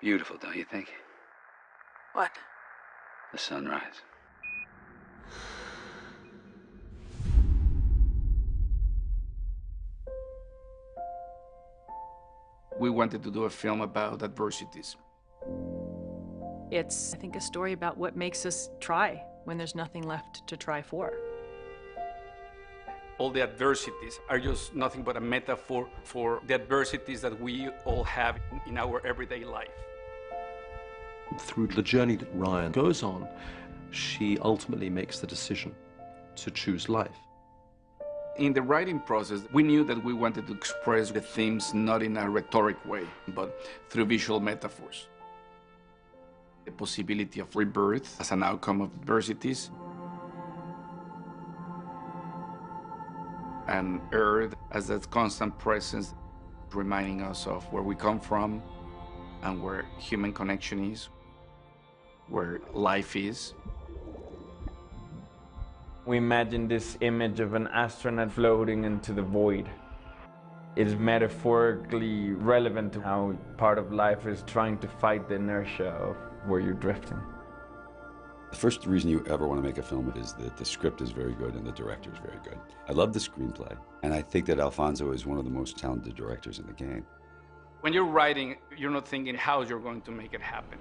Beautiful, don't you think? What? The sunrise. We wanted to do a film about adversities. It's, I think, a story about what makes us try when there's nothing left to try for. All the adversities are just nothing but a metaphor for the adversities that we all have in our everyday life. Through the journey that Ryan goes on, she ultimately makes the decision to choose life. In the writing process, we knew that we wanted to express the themes not in a rhetoric way, but through visual metaphors. The possibility of rebirth as an outcome of adversities, and Earth as that constant presence, reminding us of where we come from and where human connection is, where life is. We imagine this image of an astronaut floating into the void. It is metaphorically relevant to how part of life is trying to fight the inertia of where you're drifting. The first reason you ever want to make a film is that the script is very good and the director is very good. I love the screenplay, and I think that Alfonso is one of the most talented directors in the game. When you're writing, you're not thinking how you're going to make it happen.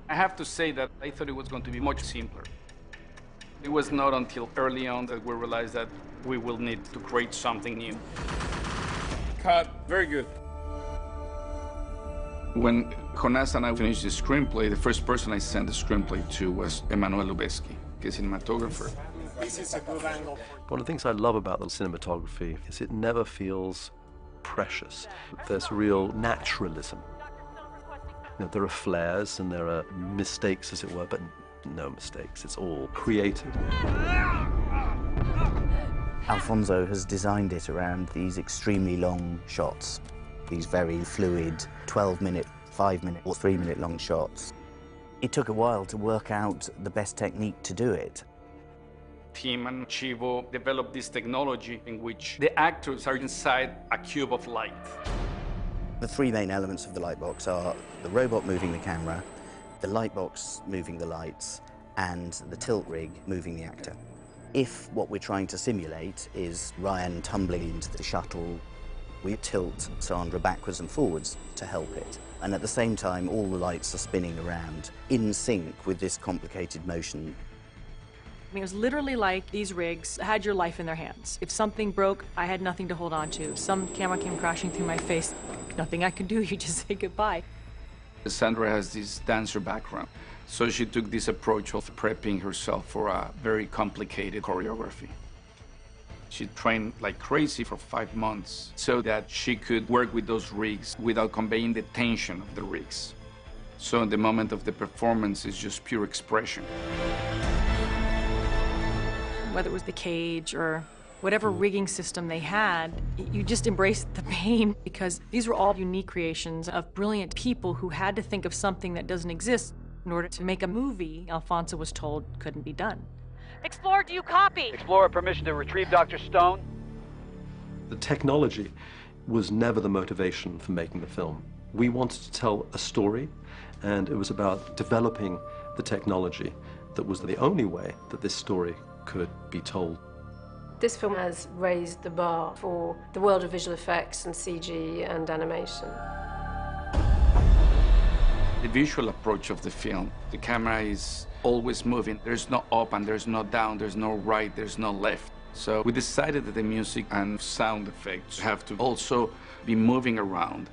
I have to say that I thought it was going to be much simpler. It was not until early on that we realized that we will need to create something new. Cut. Very good. When Jonas and I finished the screenplay, the first person I sent the screenplay to was Emanuel Lubezki, the cinematographer. One of the things I love about the cinematography is it never feels precious. There's real naturalism. You know, there are flares and there are mistakes, as it were, but no mistakes. It's all created. Alfonso has designed it around these extremely long shots, these very fluid 12-minute, 5-minute or 3-minute long shots. It took a while to work out the best technique to do it. Tim and Chivo developed this technology in which the actors are inside a cube of light. The three main elements of the light box are the robot moving the camera, the light box moving the lights, and the tilt rig moving the actor. If what we're trying to simulate is Ryan tumbling into the shuttle, we tilt Sandra backwards and forwards to help it. And at the same time, all the lights are spinning around in sync with this complicated motion. I mean, it was literally like these rigs had your life in their hands. If something broke, I had nothing to hold on to. Some camera came crashing through my face. Nothing I could do, you just say goodbye. Sandra has this dancer background, so she took this approach of prepping herself for a very complicated choreography. She trained like crazy for 5 months so that she could work with those rigs without conveying the tension of the rigs. So in the moment of the performance, it's just pure expression. Whether it was the cage or whatever rigging system they had, you just embraced the pain because these were all unique creations of brilliant people who had to think of something that doesn't exist in order to make a movie Alfonso was told couldn't be done. Explorer, do you copy? Explorer, permission to retrieve Dr. Stone. The technology was never the motivation for making the film. We wanted to tell a story, and it was about developing the technology that was the only way that this story could be told. This film has raised the bar for the world of visual effects and CG and animation. The visual approach of the film, the camera is always moving. There's no up and there's no down, there's no right, there's no left. So we decided that the music and sound effects have to also be moving around.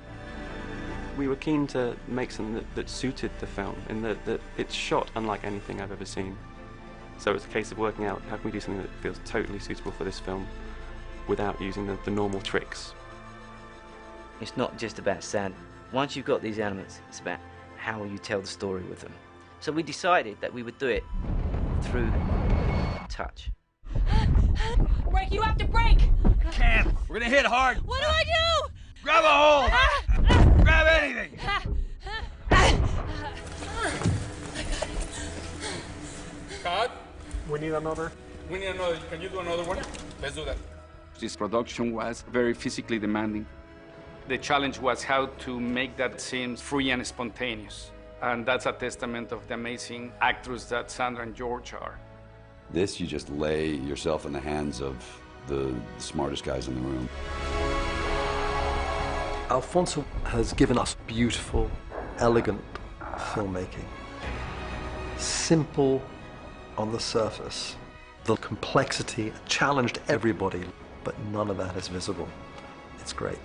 We were keen to make something that suited the film, in that it's shot unlike anything I've ever seen. So it's a case of working out how can we do something that feels totally suitable for this film without using the normal tricks. It's not just about sound. Once you've got these elements, it's about how will you tell the story with them. So we decided that we would do it through touch. Break, you have to break! I can't. We're gonna hit hard. What do I do? Grab a hold! Grab anything! Cut. We need another. We need another. Can you do another one? Let's do that. This production was very physically demanding. The challenge was how to make that seem free and spontaneous. And that's a testament of the amazing actors that Sandra and George are. This, you just lay yourself in the hands of the smartest guys in the room. Alfonso has given us beautiful, elegant filmmaking. Simple on the surface. The complexity challenged everybody, but none of that is visible. It's great.